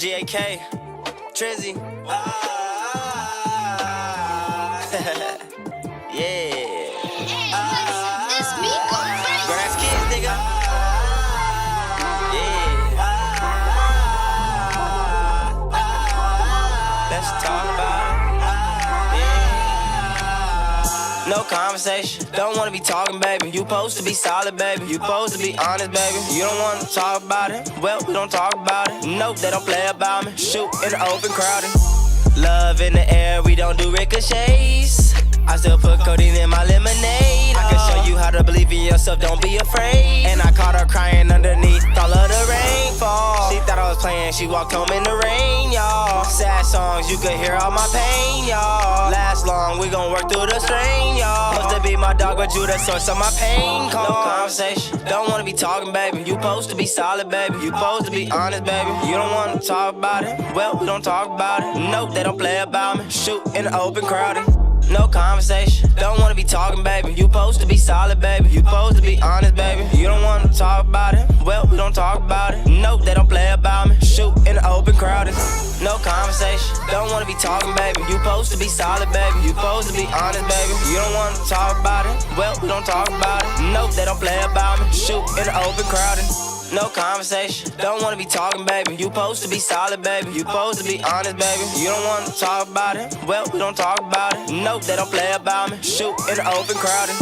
GakTrizzy. Yeah. It's me, go crazy. Grass kids, nigga. Yeah. Let's talk about it. Yeah. No conversation. Don't wanna be talking, baby. You supposed to be solid, baby. You supposed to be honest, baby. You don't wanna talk about it. Well, we don't talk about it. Nope, they don't play about me. Shoot in the open, crowded. Love in the air, we don't do ricochets. I still put codeine in my lemonade. I can show you how to believe in yourself, don't be afraid. And I caught her crying underneath all of the rainfall. She thought I was playing, she walked home in the rain, y'all. Sad songs, you could hear all my pain, y'all. Last long, we gon' work through the strain, y'all. Supposed to be my dog, but you the source of my pain. No conversation, don't wanna be talking, baby. You supposed to be solid, baby. You supposed to be honest, baby. You don't wanna talk about it, well, we don't talk about it. Nope, they don't play about me. Shoot in the open, crowded. No conversation, don't wanna be talking, baby. You supposed to be solid, baby. You supposed to be honest, baby. You don't wanna talk about it, well, we don't talk about it. Nope, they don't play about me. Shoot in the open, crowded. No conversation, don't wanna be talking, baby. You supposed to be solid, baby. You supposed to be honest, baby. You don't wanna talk about it, well, we don't talk about it. Nope, they don't play about me. Shoot in the open, crowded. No conversation, don't wanna be talking, baby. You supposed to be solid, baby. You supposed to be honest, baby. You don't wanna talk about it, well, we don't talk about it. Nope, they don't play about me. Shoot in the open, crowded.